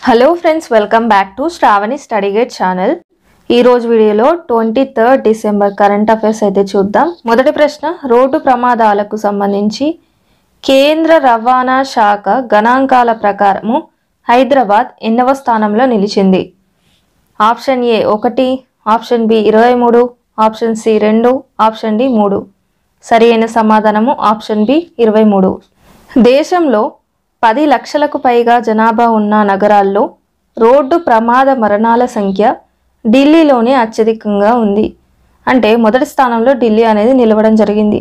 Hello friends, welcome back to Sravani study guide channel. ఈ రోజు వీడియోలో 23 డిసెంబర్ కరెంట్ అఫైర్స్ అయితే చూద్దాం. మొదటి ప్రశ్న, రోడ్డు ప్రమాదాలకు సంబంధించి కేంద్ర రవాణా శాఖ గణాంకాల ప్రకారము హైదరాబాద్ ఎన్నవ స్థానంలో నిలిచింది? Option A 1, option B 23, option C 2, option D 3. సరి అయిన సమాధానము ఆప్షన్ బి 23. దేశంలో 10 లక్షలకు పైగా జనాభా ఉన్న నగరాల్లో రోడ్డు ప్రమాద మరణాల సంఖ్య ఢిల్లీలోనే అత్యధికంగా ఉంది. అంటే మొదటి స్థానంలో ఢిల్లీ అనేది నిలవడం జరిగింది.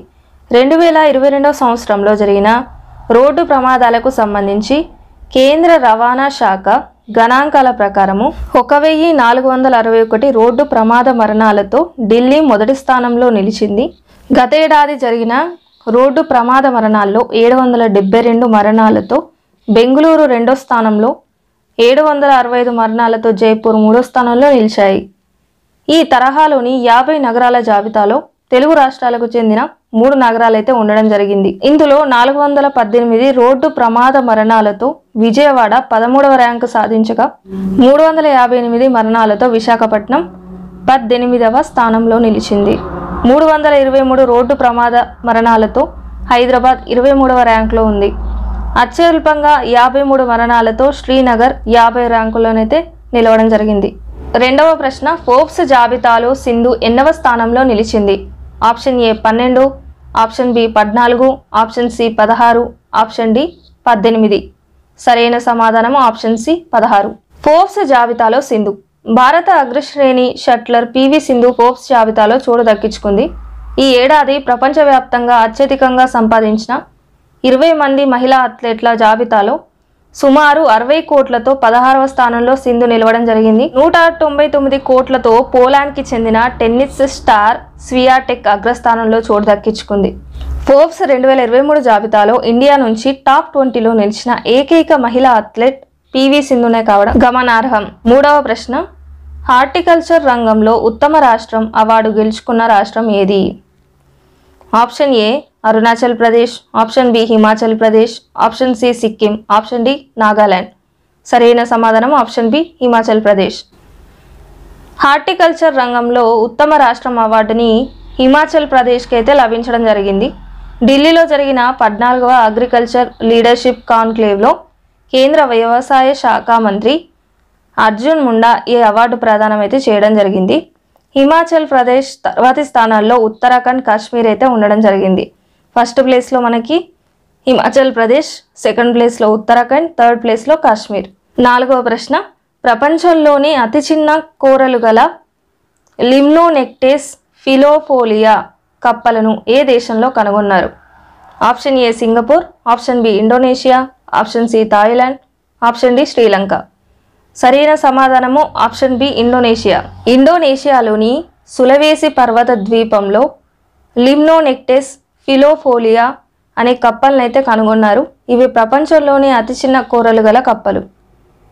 2022 సంవత్సరంలో జరిగిన రోడ్డు ప్రమాదాలకు సంబంధించి కేంద్ర రవాణా శాఖ గణాంకాల ప్రకారము 1461 రోడ్డు ప్రమాద మరణాలతో ఢిల్లీ మొదటి స్థానంలో నిలిచింది. గతేడాది జరిగిన రోడ్డు ప్రమాద మరణాల్లో 772 మరణాలతో బెంగళూరు రెండో స్థానంలో, 765 మరణాలతో జైపూర్ మూడో స్థానంలో నిలిచాయి. ఈ తరహాలోని 50 నగరాల జాబితాలో తెలుగు రాష్ట్రాలకు చెందిన 3 నగరాలైతే ఉండడం జరిగింది. ఇందులో 418 రోడ్డు ప్రమాద మరణాలతో విజయవాడ 13వ ర్యాంకు సాధించగా, 358 మరణాలతో విశాఖపట్నం 18వ స్థానంలో నిలిచింది. 323 రోడ్డు ప్రమాద మరణాలతో హైదరాబాద్ 23వ ర్యాంకులో ఉంది. అత్యల్పంగా 53 మరణాలతో శ్రీనగర్ 50 ర్యాంకులోనైతే నిలవడం జరిగింది. రెండవ ప్రశ్న, ఫోర్బ్స్ జాబితాలో సింధు ఎన్నవ స్థానంలో నిలిచింది? Option A 12, option B 14, option C 16, option D 18. సరైన సమాధానము ఆప్షన్ సి 16. ఫోర్బ్స్ జాబితాలో సింధు. భారత అగ్రశ్రేణి షట్లర్ పివి సింధు ఫోర్బ్స్ జాబితాలో చోటు దక్కించుకుంది. ఈ ఏడాది ప్రపంచవ్యాప్తంగా అత్యధికంగా సంపాదించిన 20 మంది మహిళా అథ్లెట్ల జాబితాలో సుమారు 60 కోట్లతో 16వ స్థానంలో సింధు నిలవడం జరిగింది. 199 కోట్లతో పోలాండ్కి చెందిన టెన్నిస్ స్టార్ స్వియాటెక్ అగ్రస్థానంలో చోటు దక్కించుకుంది. ఫోర్బ్స్ 2023 జాబితాలో ఇండియా నుంచి టాప్ 20లో నిలిచిన ఏకైక మహిళా అథ్లెట్ పివి సింధునే కావడం గమనార్హం. మూడవ ప్రశ్న, హార్టికల్చర్ రంగంలో ఉత్తమ రాష్ట్రం అవార్డు గెలుచుకున్న రాష్ట్రం ఏది? Option A Arunachal Pradesh, option B Himachal Pradesh, option C Sikkim, option D Nagaland. సరైన సమాధానం option B Himachal Pradesh. Horticulture రంగంలో ఉత్తమ రాష్ట్రం అవార్డుని హిమాచల్ ప్రదేశ్కి అయితే లభించడం జరిగింది. ఢిల్లీలో జరిగిన 14వ అగ్రికల్చర్ లీడర్షిప్ కాన్క్లేవ్లో కేంద్ర వ్యవసాయ శాఖ మంత్రి అర్జున్ ముండా ఈ అవార్డు ప్రదానం అయితే చేయడం జరిగింది. హిమాచల్ ప్రదేశ్ తర్వాతి స్థానాల్లో ఉత్తరాఖండ్, కాశ్మీర్ అయితే ఉండడం జరిగింది. ఫస్ట్ ప్లేస్లో మనకి హిమాచల్ ప్రదేశ్, సెకండ్ ప్లేస్లో ఉత్తరాఖండ్, థర్డ్ ప్లేస్లో కాశ్మీర్. నాలుగవ ప్రశ్న, ప్రపంచంలోని అతి చిన్న కూరలు గల లిమ్నోనెక్టేస్ ఫిలోఫోలియా కప్పలను ఏ దేశంలో కనుగొన్నారు? Option A Singapore, option B Indonesia, option C Thailand, option D Sri Lanka. సరైన సమాధానము ఆప్షన్ బి ఇండోనేషియా. ఇండోనేషియాలోని సులవేసి పర్వత ద్వీపంలో లిమ్నోనెక్టెస్ ఫిలోఫోలియా అనే కప్పలనైతే కనుగొన్నారు. ఇవి ప్రపంచంలోని అతి చిన్న కూరలు గల కప్పలు.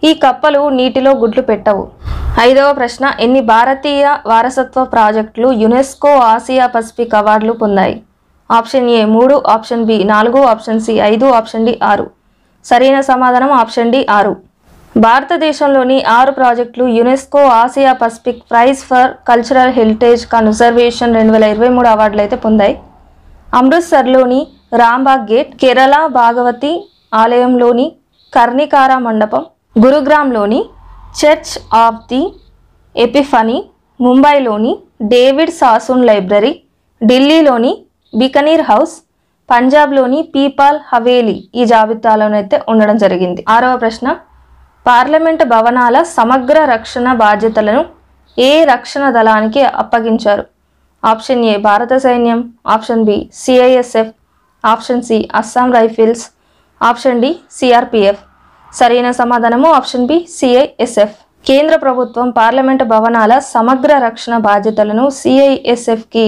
ఈ కప్పలు నీటిలో గుడ్లు పెట్టవు. ఐదవ ప్రశ్న, ఎన్ని భారతీయ వారసత్వ ప్రాజెక్టులు యునెస్కో ఆసియా పసిఫిక్ అవార్డులు పొందాయి? Option A 3, option B 4, option C 5, option D 6. సరైన సమాధానం ఆప్షన్ డి 6. భారతదేశంలోని 6 ప్రాజెక్టులు UNESCO Asia Pacific prize for cultural heritage conservation 2023 అవార్డులు అయితే పొందాయి. అమృత్సర్లోని రాంబాగ్ గేట్, కేరళ భాగవతి ఆలయంలోని కర్ణికార మండపం, గురుగ్రామ్లోని చర్చ్ ఆఫ్ ది ఎపిఫనీ, ముంబైలోని డేవిడ్ సాసున్ లైబ్రరీ, ఢిల్లీలోని బికనీర్ హౌస్, పంజాబ్లోని పీపాల్ హవేలీ ఈ జాబితాలోనైతే ఉండడం జరిగింది. ఆరవ ప్రశ్న, పార్లమెంటు భవనాల సమగ్ర రక్షణ బాధ్యతలను ఏ రక్షణ దళానికి అప్పగించారు? ఆప్షన్ ఏ భారత సైన్యం, option B CISF, option C Assam rifles, option D CRPF. సరైన సమాధానము ఆప్షన్ బి సిఐఎస్ఎఫ్. కేంద్ర ప్రభుత్వం పార్లమెంటు భవనాల సమగ్ర రక్షణ బాధ్యతలను సిఐఎస్ఎఫ్కి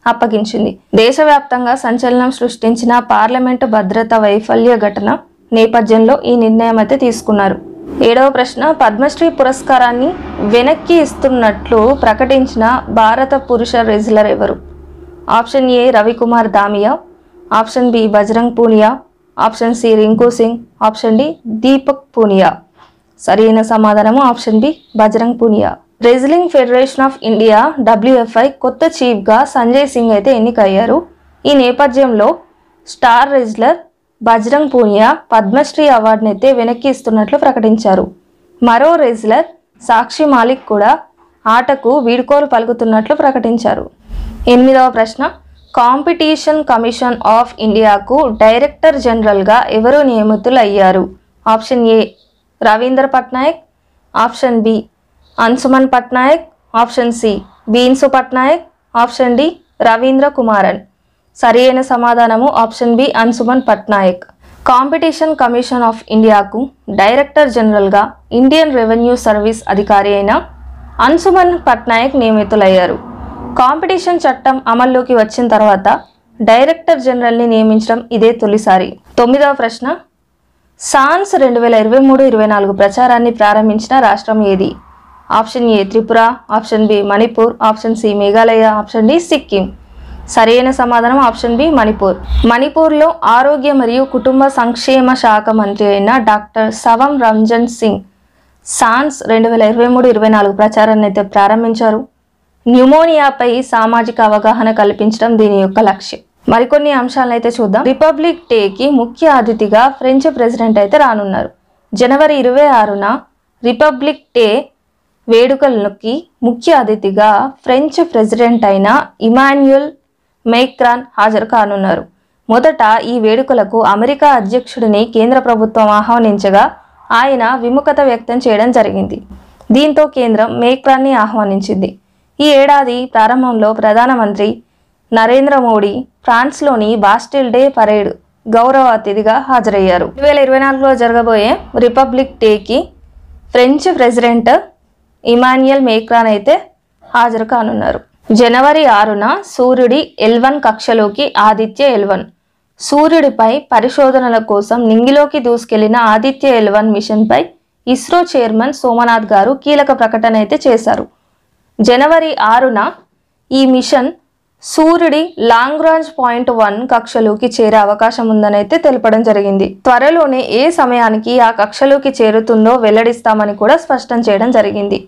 అప్పగించింది. దేశవ్యాప్తంగా సంచలనం సృష్టించిన పార్లమెంటు భద్రత వైఫల్య ఘటన నేపథ్యంలో ఈ నిర్ణయం అయితే తీసుకున్నారు. ఏడవ ప్రశ్న, పద్మశ్రీ పురస్కారాన్ని వెనక్కి ఇస్తున్నట్లు ప్రకటించిన భారత పురుష రెజ్లర్ ఎవరు? Option A Ravikumar Dahiya, option B Bajrang Punia, option C Rinku Singh, option D Deepak Punia. సరైన సమాధానము option B Bajrang Punia. Wrestling federation of India WFI కొత్త చీఫ్గా సంజయ్ సింగ్ అయితే ఎన్నికయ్యారు. ఈ నేపథ్యంలో స్టార్ రెజ్లర్ బజరంగ్ పునియా పద్మశ్రీ అవార్డుని అయితే వెనక్కి ఇస్తున్నట్లు ప్రకటించారు. మరో రెజ్లర్ సాక్షి మాలిక్ కూడా ఆటకు వీడ్కోలు పలుకుతున్నట్లు ప్రకటించారు. 8వ ప్రశ్న, కాంపిటీషన్ కమిషన్ ఆఫ్ ఇండియాకు డైరెక్టర్ జనరల్గా ఎవరు నియమితులయ్యారు? Option A Ravindra Patnaik, option B Anshuman Patnaik, option C బీన్సు పట్నాయక్, ఆప్షన్ డి రవీంద్ర కుమారన్. సరైన సమాధానము option B Anshuman Patnaik. Competition commission of ఇండియాకు డైరెక్టర్ జనరల్గా ఇండియన్ రెవెన్యూ సర్వీస్ అధికారి అయిన అంశుమన్ పట్నాయక్ నియమితులయ్యారు. కాంపిటీషన్ చట్టం అమల్లోకి వచ్చిన తర్వాత డైరెక్టర్ జనరల్ని నియమించడం ఇదే తొలిసారి. 9వ ప్రశ్న, సాన్స్ 2023-24 ప్రచారాన్ని ప్రారంభించిన రాష్ట్రం ఏది? Option A Tripura, option B Manipur, option C Meghalaya, option D Sikkim. సరైన సమాధానం ఆప్షన్ బి మణిపూర్. మణిపూర్లో ఆరోగ్య మరియు కుటుంబ సంక్షేమ శాఖ మంత్రి అయిన డాక్టర్ సవం రంజన్ సింగ్ సాన్స్ 2023-24 ప్రచారాన్ని అయితే ప్రారంభించారు. న్యూమోనియాపై సామాజిక అవగాహన కల్పించడం దీని యొక్క లక్ష్యం. మరికొన్ని అంశాలను అయితే చూద్దాం. రిపబ్లిక్ డేకి ముఖ్య అతిథిగా ఫ్రెంచ్ ప్రెసిడెంట్ అయితే రానున్నారు. జనవరి 26న రిపబ్లిక్ డే వేడుకలకి ముఖ్య అతిథిగా ఫ్రెంచ్ ప్రెసిడెంట్ అయిన ఇమాన్యుయల్ మేక్రాన్ హాజరు కానున్నారు. మొదట ఈ వేడుకలకు అమెరికా అధ్యక్షుడిని కేంద్ర ప్రభుత్వం ఆహ్వానించగా ఆయన విముఖత వ్యక్తం చేయడం జరిగింది. దీంతో కేంద్రం మేక్రాన్ని ఆహ్వానించింది. ఈ ఏడాది ప్రారంభంలో ప్రధానమంత్రి నరేంద్ర మోడీ ఫ్రాన్స్లోని బాస్టిల్ డే పరేడ్ గౌరవ అతిథిగా హాజరయ్యారు. 2024లో జరగబోయే రిపబ్లిక్ డేకి ఫ్రెంచ్ ప్రెసిడెంట్ ఇమాన్యుయల్ మేక్రాన్ అయితే హాజరు కానున్నారు. జనవరి 6న సూర్యుడి L1 కక్షలోకి ఆదిత్య L1 సూర్యుడిపై పరిశోధనల కోసం నింగిలోకి దూసుకెళ్లిన ఆదిత్య L1 మిషన్పై ఇస్రో చైర్మన్ సోమనాథ్ గారు కీలక ప్రకటన అయితే చేశారు. జనవరి 6న ఈ మిషన్ సూర్యుడి లాంగ్రాంజ్ పాయింట్ 1 కక్షలోకి చేరే అవకాశం ఉందని అయితే తెలపడం జరిగింది. త్వరలోనే ఏ సమయానికి ఆ కక్షలోకి చేరుతుందో వెల్లడిస్తామని కూడా స్పష్టం చేయడం జరిగింది.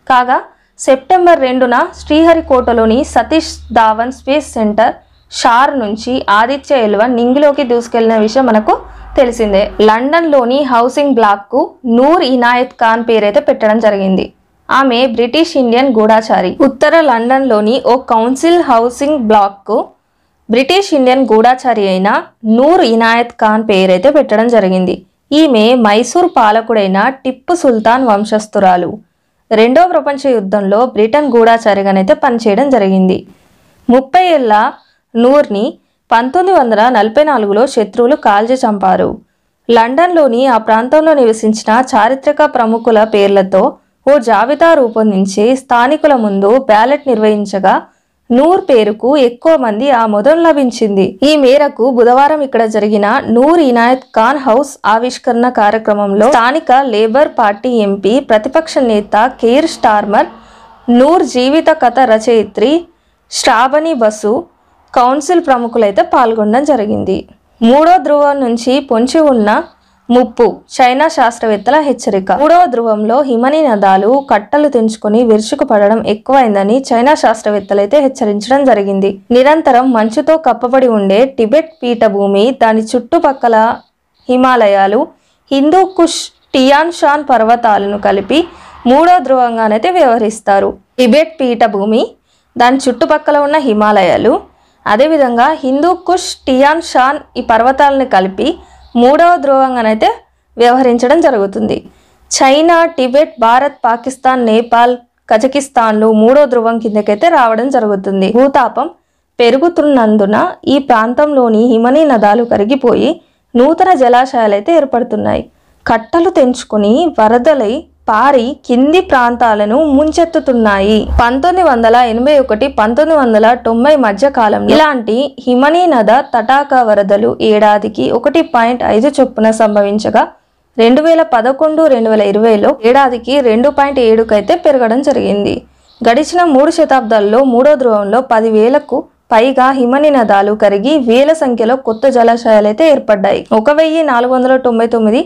కాగా సెప్టెంబర్ 2న శ్రీహరికోటలోని సతీష్ ధావన్ స్పేస్ సెంటర్ షార్ నుంచి ఆదిత్య L1 నింగిలోకి దూసుకెళ్లిన విషయం మనకు తెలిసిందే. లండన్లోని హౌసింగ్ బ్లాక్కు నూర్ ఇనాయత్ ఖాన్ పేరైతే పెట్టడం జరిగింది. ఆమె బ్రిటిష్ ఇండియన్ గూఢాచారి. ఉత్తర లండన్లోని ఓ కౌన్సిల్ హౌసింగ్ బ్లాక్కు బ్రిటిష్ ఇండియన్ గూఢాచారి అయిన నూర్ ఇనాయత్ ఖాన్ పేరైతే పెట్టడం జరిగింది. ఈమె మైసూర్ పాలకుడైన టిప్పు సుల్తాన్ వంశస్థురాలు. 2వ ప్రపంచ యుద్ధంలో బ్రిటన్ గూఢాచారిగానైతే పనిచేయడం జరిగింది. 30 ఏళ్ల నూర్ని 1944లో శత్రువులు కాల్చి చంపారు. లండన్లోని ఆ ప్రాంతంలో నివసించిన చారిత్రక ప్రముఖుల పేర్లతో ఓ జాబితా రూపొందించి స్థానికుల ముందు బ్యాలెట్ నిర్వహించగా నూర్ పేరుకు ఎక్కువ మంది ఆమోదం లభించింది. ఈ మేరకు బుధవారం ఇక్కడ జరిగిన నూర్ ఇనాయత్ ఖాన్ హౌస్ ఆవిష్కరణ కార్యక్రమంలో స్థానిక లేబర్ పార్టీ ఎంపీ ప్రతిపక్ష నేత కేర్ స్టార్మర్, నూర్ జీవిత కథ రచయిత్రి శ్రావణి బసు, కౌన్సిల్ ప్రముఖులైతే పాల్గొనడం జరిగింది. 3వ ధ్రువం నుంచి పొంచి ఉన్న ముప్పు చైనా శాస్త్రవేత్తల హెచ్చరిక. 3వ ధ్రువంలో హిమనీ నదాలు కట్టలు తెంచుకొని విరుచుకుపడడం ఎక్కువైందని చైనా శాస్త్రవేత్తలైతే హెచ్చరించడం జరిగింది. నిరంతరం మంచుతో కప్పబడి ఉండే టిబెట్ పీఠభూమి, దాని చుట్టుపక్కల హిమాలయాలు, హిందూ కుష్, టియాన్ షాన్ పర్వతాలను కలిపి 3వ ధ్రువంగానైతే వ్యవహరిస్తారు. టిబెట్ పీఠభూమి, దాని చుట్టుపక్కల ఉన్న హిమాలయాలు, అదేవిధంగా హిందూ కుష్, టియాన్ షాన్ ఈ పర్వతాలను కలిపి 3వ ధ్రువంగానైతే వ్యవహరించడం జరుగుతుంది. చైనా, టిబెట్, భారత్, పాకిస్తాన్, నేపాల్, కజకిస్తాన్లు 3వ ధ్రువం కిందకైతే రావడం జరుగుతుంది. భూతాపం పెరుగుతున్నందున ఈ ప్రాంతంలోని హిమనీ నదాలు కరిగిపోయి నూతన జలాశయాలైతే ఏర్పడుతున్నాయి. కట్టలు తెంచుకొని వరదలై పారి కింది ప్రాంతాలను ముంచెత్తుతున్నాయి. 1981-1990 మధ్య కాలంలో ఇలాంటి హిమనీ నద తటాక వరదలు ఏడాదికి 1.5 చొప్పున సంభవించగా 2011-2020లో ఏడాదికి 2.7 అయితే పెరగడం జరిగింది. గడిచిన 3 శతాబ్దాల్లో 3వ ధ్రువంలో 10,000కు పైగా హిమనీ నదాలు కరిగి వేల సంఖ్యలో కొత్త జలాశయాలైతే ఏర్పడ్డాయి. 1499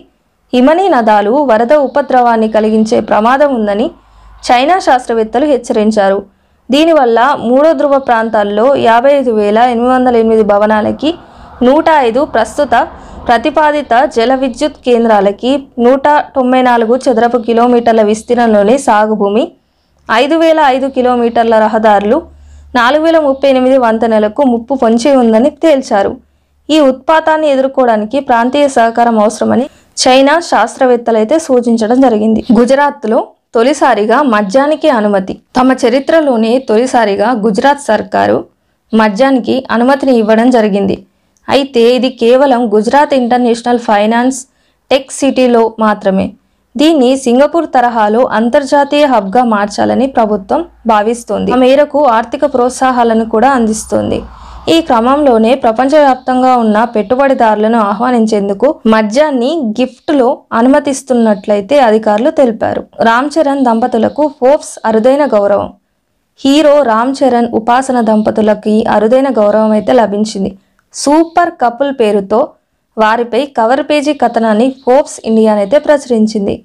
హిమనీ నదాలు వరద ఉపద్రవాన్ని కలిగించే ప్రమాదం ఉందని చైనా శాస్త్రవేత్తలు హెచ్చరించారు. దీనివల్ల మూడో ధ్రువ ప్రాంతాల్లో 55,808 భవనాలకి 105 ప్రస్తుత ప్రతిపాదిత జల విద్యుత్ కేంద్రాలకి 194 చదరపు కిలోమీటర్ల విస్తీర్ణంలోని సాగుభూమి, 5,005 కిలోమీటర్ల రహదారులు, 4,038 వంతెనలకు ముప్పు పొంచి ఉందని తేల్చారు. ఈ ఉత్పాతాన్ని ఎదుర్కోవడానికి ప్రాంతీయ సహకారం అవసరమని చైనా శాస్త్రవేత్తలైతే సూచించడం జరిగింది. గుజరాత్లో తొలిసారిగా మద్యానికి అనుమతి. తమ చరిత్రలోనే తొలిసారిగా గుజరాత్ సర్కారు మద్యానికి అనుమతిని ఇవ్వడం జరిగింది. అయితే ఇది కేవలం గుజరాత్ ఇంటర్నేషనల్ ఫైనాన్స్ టెక్ సిటీలో మాత్రమే. దీన్ని సింగపూర్ తరహాలో అంతర్జాతీయ హబ్గా మార్చాలని ప్రభుత్వం భావిస్తోంది. ఆ మేరకు ఆర్థిక ప్రోత్సాహాలను కూడా అందిస్తోంది. ఈ క్రమంలోనే ప్రపంచవ్యాప్తంగా ఉన్న పెట్టుబడిదారులను ఆహ్వానించేందుకు మద్యాన్ని గిఫ్ట్లో అనుమతిస్తున్నట్లయితే అధికారులు తెలిపారు. రామ్ చరణ్ దంపతులకు ఫోర్బ్స్ అరుదైన గౌరవం. హీరో రామ్ చరణ్, ఉపాసన దంపతులకి అరుదైన గౌరవం అయితే లభించింది. సూపర్ కపుల్ పేరుతో వారిపై కవర్ పేజీ కథనాన్ని ఫోర్బ్స్ ఇండియానైతే ప్రచురించింది.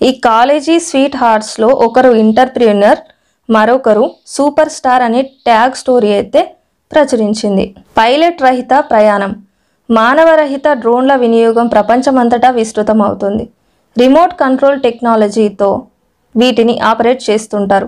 ఈ కాలేజీ స్వీట్ హార్ట్స్లో ఒకరు ఎంటర్‌ప్రెన్యూర్, మరొకరు సూపర్ స్టార్ అనే ట్యాగ్ స్టోరీ అయితే ప్రచురించింది. పైలట్ రహిత ప్రయాణం. మానవరహిత డ్రోన్ల వినియోగం ప్రపంచమంతటా విస్తృతం అవుతుంది. రిమోట్ కంట్రోల్ టెక్నాలజీతో వీటిని ఆపరేట్ చేస్తుంటారు.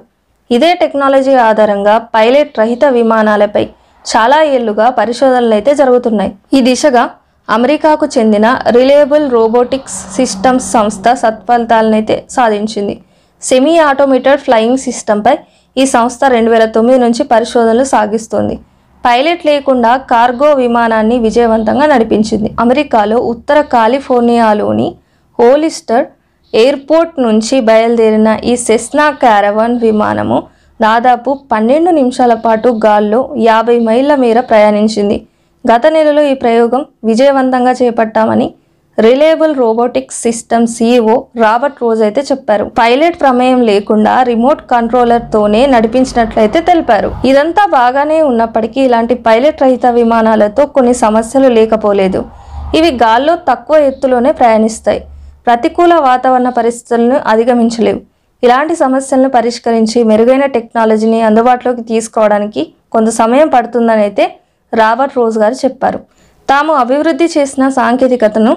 ఇదే టెక్నాలజీ ఆధారంగా పైలట్ రహిత విమానాలపై చాలా ఏళ్లుగా పరిశోధనలు అయితే జరుగుతున్నాయి. ఈ దిశగా అమెరికాకు చెందిన రిలయబుల్ రోబోటిక్స్ సిస్టమ్స్ సంస్థ సత్ఫలితాలనైతే సాధించింది. సెమీ ఆటోమేటెడ్ ఫ్లయింగ్ సిస్టంపై ఈ సంస్థ 2009 నుంచి పరిశోధనలు సాగిస్తోంది. పైలట్ లేకుండా కార్గో విమానాన్ని విజయవంతంగా నడిపించింది. అమెరికాలో ఉత్తర కాలిఫోర్నియాలోని హోలిస్టర్ ఎయిర్పోర్ట్ నుంచి బయలుదేరిన ఈ సెస్నా క్యారవాన్ విమానము దాదాపు 12 నిమిషాల పాటు గాల్లో 50 మైళ్ళ మేర ప్రయాణించింది. గత నెలలో ఈ ప్రయోగం విజయవంతంగా చేపట్టామని reliable robotics system CEO Robert rose అయితే చెప్పారు. పైలట్ ప్రమేయం లేకుండా రిమోట్ కంట్రోలర్తోనే నడిపించినట్లయితే తెలిపారు. ఇదంతా బాగానే ఉన్నప్పటికీ ఇలాంటి పైలట్ రహిత విమానాలతో కొన్ని సమస్యలు లేకపోలేదు. ఇవి గాల్లో తక్కువ ఎత్తులోనే ప్రయాణిస్తాయి. ప్రతికూల వాతావరణ పరిస్థితులను అధిగమించలేవు. ఇలాంటి సమస్యలను పరిష్కరించి మెరుగైన టెక్నాలజీని అందుబాటులోకి తీసుకోవడానికి కొంత సమయం పడుతుందని అయితే రాబర్ట్ రోజ్ గారు చెప్పారు. తాము అభివృద్ధి చేసిన సాంకేతికతను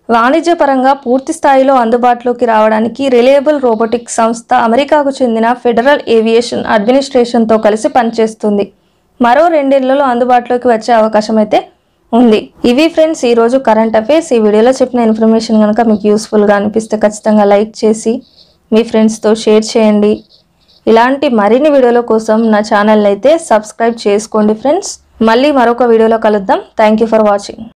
వాణిజ్యపరంగా పూర్తి స్థాయిలో అందుబాటులోకి రావడానికి రిలయబుల్ రోబోటిక్స్ సంస్థ అమెరికాకు చెందిన ఫెడరల్ ఏవియేషన్ అడ్మినిస్ట్రేషన్తో కలిసి పనిచేస్తుంది. మరో 2 ఏళ్లలో అందుబాటులోకి వచ్చే అవకాశం అయితే ఉంది. ఇవి ఫ్రెండ్స్ ఈరోజు కరెంట్ అఫైర్స్. ఈ వీడియోలో చెప్పిన ఇన్ఫర్మేషన్ కనుక మీకు యూస్ఫుల్గా అనిపిస్తే ఖచ్చితంగా లైక్ చేసి మీ ఫ్రెండ్స్తో షేర్ చేయండి. ఇలాంటి మరిన్ని వీడియోల కోసం నా ఛానల్ అయితే సబ్స్క్రైబ్ చేసుకోండి ఫ్రెండ్స్. మళ్ళీ మరొక వీడియోలో కలుద్దాం. Thank you for watching.